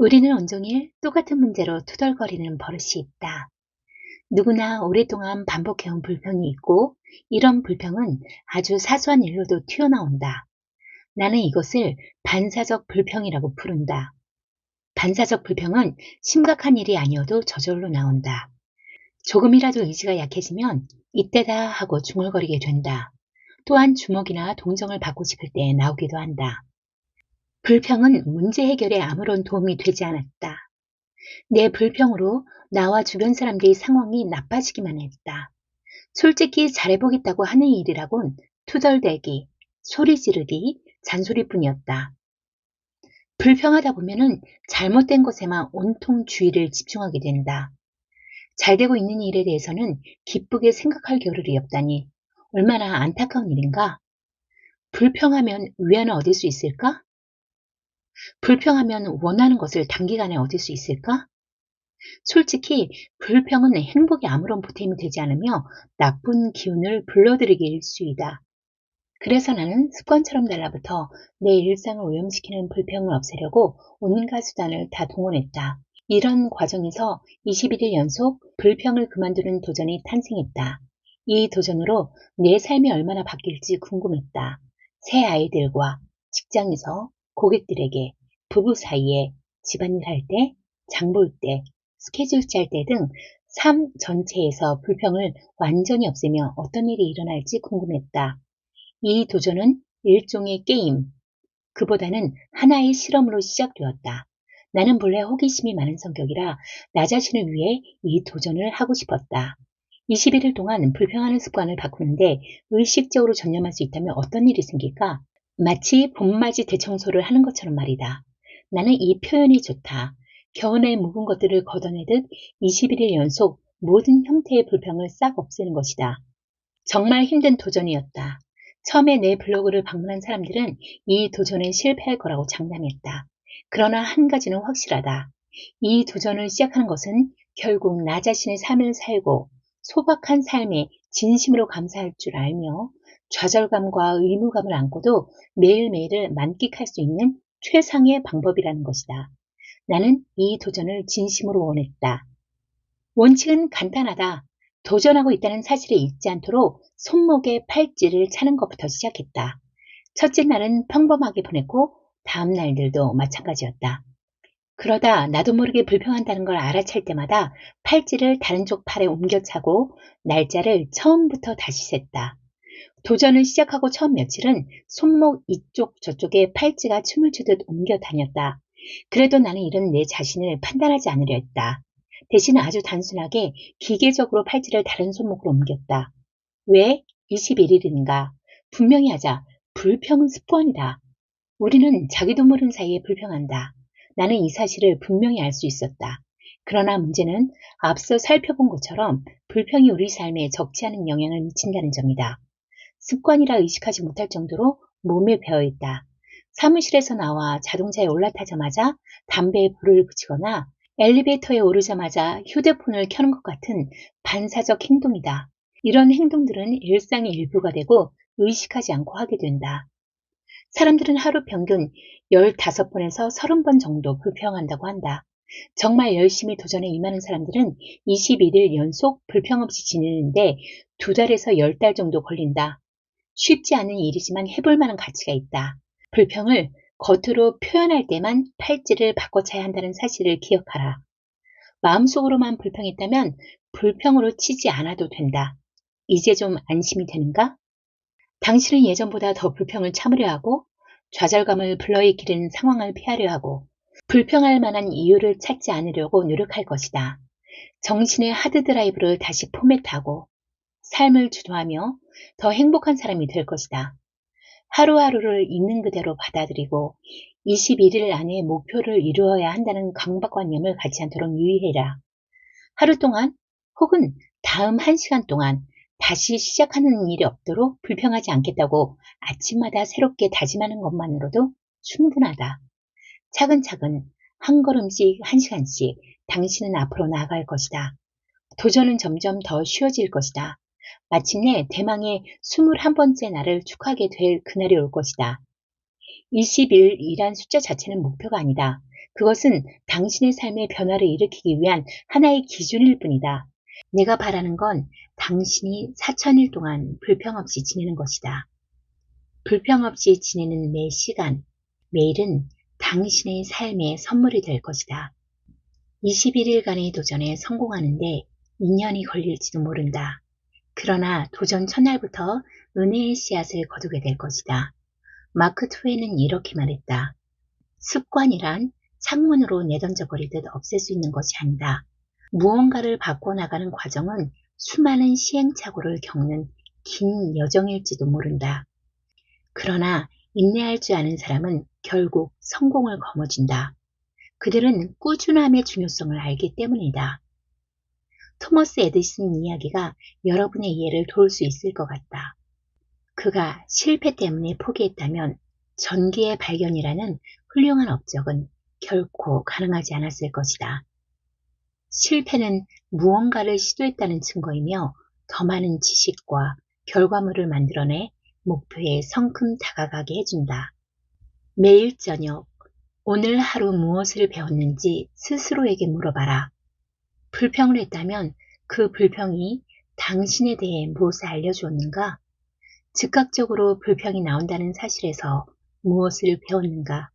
우리는 온종일 똑같은 문제로 투덜거리는 버릇이 있다. 누구나 오랫동안 반복해온 불평이 있고, 이런 불평은 아주 사소한 일로도 튀어나온다. 나는 이것을 반사적 불평이라고 부른다. 반사적 불평은 심각한 일이 아니어도 저절로 나온다. 조금이라도 의지가 약해지면 이때다 하고 중얼거리게 된다. 또한 주먹이나 동정을 받고 싶을 때 나오기도 한다. 불평은 문제 해결에 아무런 도움이 되지 않았다. 내 불평으로 나와 주변 사람들의 상황이 나빠지기만 했다. 솔직히 잘해보겠다고 하는 일이라곤 투덜대기, 소리 지르기, 잔소리뿐이었다. 불평하다 보면은 잘못된 것에만 온통 주의를 집중하게 된다. 잘 되고 있는 일에 대해서는 기쁘게 생각할 겨를이 없다니 얼마나 안타까운 일인가? 불평하면 위안을 얻을 수 있을까? 불평하면 원하는 것을 단기간에 얻을 수 있을까? 솔직히 불평은 행복에 아무런 보탬이 되지 않으며 나쁜 기운을 불러들이게 일수이다. 그래서 나는 습관처럼 달라붙어 내 일상을 오염시키는 불평을 없애려고 온갖 수단을 다 동원했다. 이런 과정에서 21일 연속 불평을 그만두는 도전이 탄생했다. 이 도전으로 내 삶이 얼마나 바뀔지 궁금했다. 새 아이들과 직장에서 고객들에게 부부 사이에 집안일 할 때, 장볼 때, 스케줄 짤 때 등 삶 전체에서 불평을 완전히 없애며 어떤 일이 일어날지 궁금했다. 이 도전은 일종의 게임, 그보다는 하나의 실험으로 시작되었다. 나는 본래 호기심이 많은 성격이라 나 자신을 위해 이 도전을 하고 싶었다. 21일 동안 불평하는 습관을 바꾸는데 의식적으로 전념할 수 있다면 어떤 일이 생길까? 마치 봄맞이 대청소를 하는 것처럼 말이다. 나는 이 표현이 좋다. 겨우내 묵은 것들을 걷어내듯 21일 연속 모든 형태의 불평을 싹 없애는 것이다. 정말 힘든 도전이었다. 처음에 내 블로그를 방문한 사람들은 이 도전에 실패할 거라고 장담했다. 그러나 한 가지는 확실하다. 이 도전을 시작하는 것은 결국 나 자신의 삶을 살고 소박한 삶에 진심으로 감사할 줄 알며 좌절감과 의무감을 안고도 매일매일을 만끽할 수 있는 최상의 방법이라는 것이다. 나는 이 도전을 진심으로 원했다. 원칙은 간단하다. 도전하고 있다는 사실을 잊지 않도록 손목에 팔찌를 차는 것부터 시작했다. 첫째 날은 평범하게 보냈고 다음 날들도 마찬가지였다. 그러다 나도 모르게 불평한다는 걸 알아챌 때마다 팔찌를 다른 쪽 팔에 옮겨 차고 날짜를 처음부터 다시 셌다. 도전을 시작하고 처음 며칠은 손목 이쪽 저쪽에 팔찌가 춤을 추듯 옮겨 다녔다. 그래도 나는 이런 내 자신을 판단하지 않으려 했다. 대신 아주 단순하게 기계적으로 팔찌를 다른 손목으로 옮겼다. 왜 21일인가? 분명히 하자. 불평은 습관이다. 우리는 자기도 모르는 사이에 불평한다. 나는 이 사실을 분명히 알 수 있었다. 그러나 문제는 앞서 살펴본 것처럼 불평이 우리 삶에 적지 않은 영향을 미친다는 점이다. 습관이라 의식하지 못할 정도로 몸에 배어있다. 사무실에서 나와 자동차에 올라타자마자 담배에 불을 붙이거나 엘리베이터에 오르자마자 휴대폰을 켜는 것 같은 반사적 행동이다. 이런 행동들은 일상의 일부가 되고 의식하지 않고 하게 된다. 사람들은 하루 평균 15번에서 30번 정도 불평한다고 한다. 정말 열심히 도전에 임하는 사람들은 21일 연속 불평 없이 지내는데 2달에서 10달 정도 걸린다. 쉽지 않은 일이지만 해볼 만한 가치가 있다. 불평을 겉으로 표현할 때만 팔찌를 바꿔차야 한다는 사실을 기억하라. 마음속으로만 불평했다면 불평으로 치지 않아도 된다. 이제 좀 안심이 되는가? 당신은 예전보다 더 불평을 참으려 하고 좌절감을 불러일으키는 상황을 피하려 하고 불평할 만한 이유를 찾지 않으려고 노력할 것이다. 정신의 하드드라이브를 다시 포맷하고 삶을 주도하며 더 행복한 사람이 될 것이다. 하루하루를 있는 그대로 받아들이고 21일 안에 목표를 이루어야 한다는 강박관념을 갖지 않도록 유의해라. 하루 동안 혹은 다음 1시간 동안 다시 시작하는 일이 없도록 불평하지 않겠다고 아침마다 새롭게 다짐하는 것만으로도 충분하다. 차근차근 한 걸음씩 1시간씩 당신은 앞으로 나아갈 것이다. 도전은 점점 더 쉬워질 것이다. 마침내 대망의 21번째 날을 축하하게 될 그날이 올 것이다. 20일이란 숫자 자체는 목표가 아니다. 그것은 당신의 삶의 변화를 일으키기 위한 하나의 기준일 뿐이다. 내가 바라는 건 당신이 4000일 동안 불평 없이 지내는 것이다. 불평 없이 지내는 매 시간, 매일은 당신의 삶의 선물이 될 것이다. 21일간의 도전에 성공하는데 2년이 걸릴지도 모른다. 그러나 도전 첫날부터 은혜의 씨앗을 거두게 될 것이다. 마크 트웨이는 이렇게 말했다. 습관이란 창문으로 내던져 버리듯 없앨 수 있는 것이 아니다. 무언가를 바꿔나가는 과정은 수많은 시행착오를 겪는 긴 여정일지도 모른다. 그러나 인내할 줄 아는 사람은 결국 성공을 거머쥔다. 그들은 꾸준함의 중요성을 알기 때문이다. 토머스 에디슨 이야기가 여러분의 이해를 도울 수 있을 것 같다. 그가 실패 때문에 포기했다면 전기의 발견이라는 훌륭한 업적은 결코 가능하지 않았을 것이다. 실패는 무언가를 시도했다는 증거이며 더 많은 지식과 결과물을 만들어내 목표에 성큼 다가가게 해준다. 매일 저녁, 오늘 하루 무엇을 배웠는지 스스로에게 물어봐라. 불평을 했다면 그 불평이 당신에 대해 무엇을 알려주었는가? 즉각적으로 불평이 나온다는 사실에서 무엇을 배웠는가?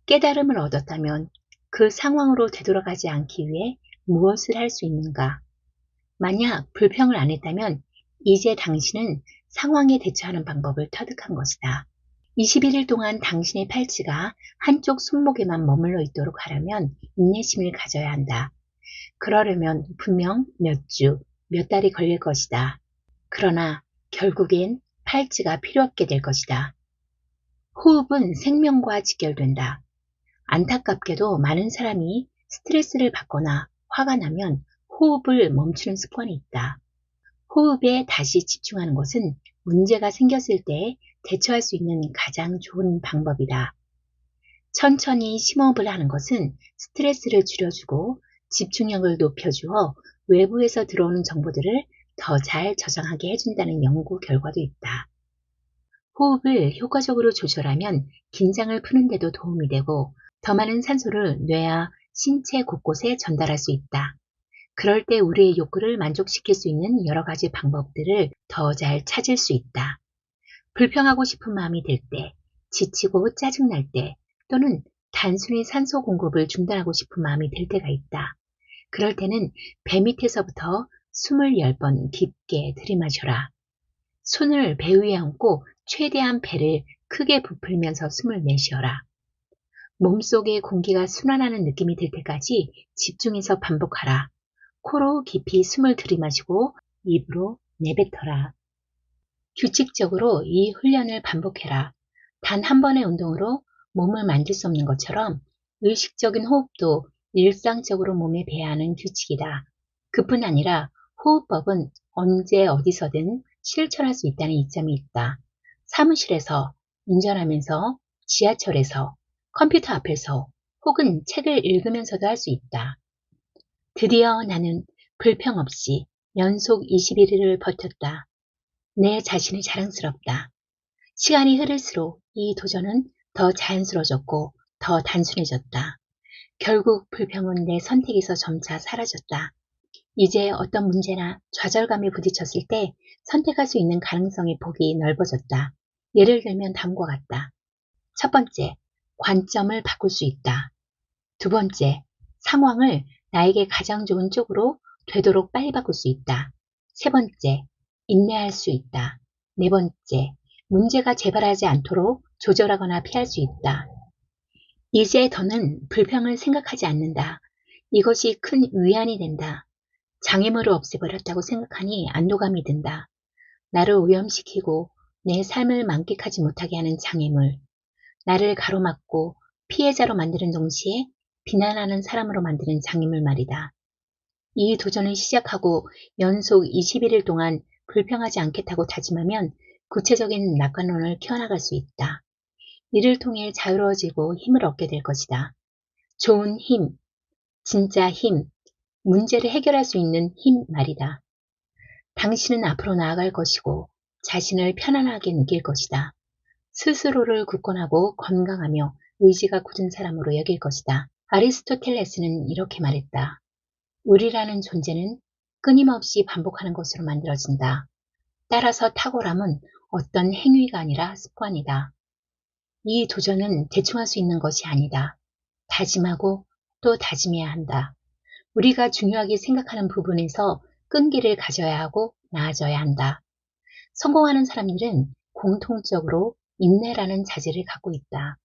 깨달음을 얻었다면 그 상황으로 되돌아가지 않기 위해 무엇을 할 수 있는가? 만약 불평을 안 했다면 이제 당신은 상황에 대처하는 방법을 터득한 것이다. 21일 동안 당신의 팔찌가 한쪽 손목에만 머물러 있도록 하려면 인내심을 가져야 한다. 그러려면 분명 몇 주, 몇 달이 걸릴 것이다. 그러나 결국엔 팔찌가 필요 없게 될 것이다. 호흡은 생명과 직결된다. 안타깝게도 많은 사람이 스트레스를 받거나 화가 나면 호흡을 멈추는 습관이 있다. 호흡에 다시 집중하는 것은 문제가 생겼을 때 대처할 수 있는 가장 좋은 방법이다. 천천히 심호흡을 하는 것은 스트레스를 줄여주고 집중력을 높여주어 외부에서 들어오는 정보들을 더 잘 저장하게 해준다는 연구 결과도 있다. 호흡을 효과적으로 조절하면 긴장을 푸는 데도 도움이 되고 더 많은 산소를 뇌와 신체 곳곳에 전달할 수 있다. 그럴 때 우리의 욕구를 만족시킬 수 있는 여러 가지 방법들을 더 잘 찾을 수 있다. 불평하고 싶은 마음이 들 때, 지치고 짜증날 때, 또는 단순히 산소 공급을 중단하고 싶은 마음이 들 때가 있다. 그럴 때는 배 밑에서부터 숨을 10번 깊게 들이마셔라. 손을 배 위에 얹고 최대한 배를 크게 부풀면서 숨을 내쉬어라. 몸속에 공기가 순환하는 느낌이 들 때까지 집중해서 반복하라. 코로 깊이 숨을 들이마시고 입으로 내뱉어라. 규칙적으로 이 훈련을 반복해라. 단 한 번의 운동으로 몸을 만들 수 없는 것처럼 의식적인 호흡도 일상적으로 몸에 배야 하는 규칙이다. 그뿐 아니라 호흡법은 언제 어디서든 실천할 수 있다는 이점이 있다. 사무실에서, 운전하면서, 지하철에서, 컴퓨터 앞에서 혹은 책을 읽으면서도 할 수 있다. 드디어 나는 불평 없이 연속 21일을 버텼다. 내 자신이 자랑스럽다. 시간이 흐를수록 이 도전은 더 자연스러워졌고 더 단순해졌다. 결국 불평은 내 선택에서 점차 사라졌다. 이제 어떤 문제나 좌절감에 부딪혔을 때 선택할 수 있는 가능성의 폭이 넓어졌다. 예를 들면 다음과 같다. 첫 번째, 관점을 바꿀 수 있다. 두 번째, 상황을 나에게 가장 좋은 쪽으로 되도록 빨리 바꿀 수 있다. 세 번째, 인내할 수 있다. 네 번째, 문제가 재발하지 않도록 조절하거나 피할 수 있다. 이제 더는 불평을 생각하지 않는다. 이것이 큰 위안이 된다. 장애물을 없애버렸다고 생각하니 안도감이 든다. 나를 오염시키고 내 삶을 만끽하지 못하게 하는 장애물. 나를 가로막고 피해자로 만드는 동시에 비난하는 사람으로 만드는 장애물 말이다. 이 도전을 시작하고 연속 21일 동안 불평하지 않겠다고 다짐하면 구체적인 낙관론을 키워나갈 수 있다. 이를 통해 자유로워지고 힘을 얻게 될 것이다. 좋은 힘, 진짜 힘, 문제를 해결할 수 있는 힘 말이다. 당신은 앞으로 나아갈 것이고 자신을 편안하게 느낄 것이다. 스스로를 굳건하고 건강하며 의지가 굳은 사람으로 여길 것이다. 아리스토텔레스는 이렇게 말했다. 의리라는 존재는 끊임없이 반복하는 것으로 만들어진다. 따라서 탁월함은 어떤 행위가 아니라 습관이다. 이 도전은 대충 할 수 있는 것이 아니다. 다짐하고 또 다짐해야 한다. 우리가 중요하게 생각하는 부분에서 끈기를 가져야 하고 나아져야 한다. 성공하는 사람들은 공통적으로 인내라는 자질을 갖고 있다.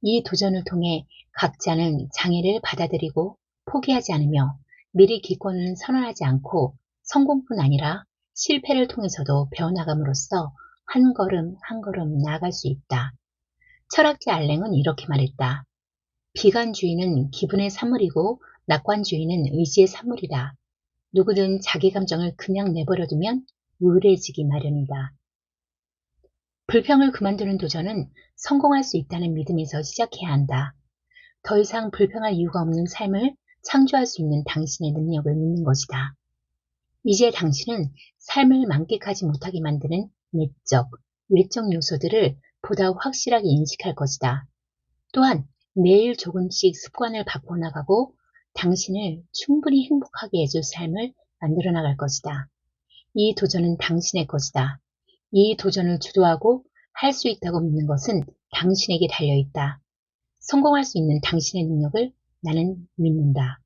이 도전을 통해 각자는 장애를 받아들이고 포기하지 않으며 미리 기권을 선언하지 않고 성공뿐 아니라 실패를 통해서도 배워나감으로써 한 걸음 한 걸음 나아갈 수 있다. 철학자 알랭은 이렇게 말했다. 비관주의는 기분의 산물이고 낙관주의는 의지의 산물이다. 누구든 자기 감정을 그냥 내버려두면 우울해지기 마련이다. 불평을 그만두는 도전은 성공할 수 있다는 믿음에서 시작해야 한다. 더 이상 불평할 이유가 없는 삶을 창조할 수 있는 당신의 능력을 믿는 것이다. 이제 당신은 삶을 만끽하지 못하게 만드는 내적, 외적 요소들을 보다 확실하게 인식할 것이다. 또한 매일 조금씩 습관을 바꿔나가고 당신을 충분히 행복하게 해줄 삶을 만들어 나갈 것이다. 이 도전은 당신의 것이다. 이 도전을 주도하고 할 수 있다고 믿는 것은 당신에게 달려있다. 성공할 수 있는 당신의 능력을 나는 믿는다.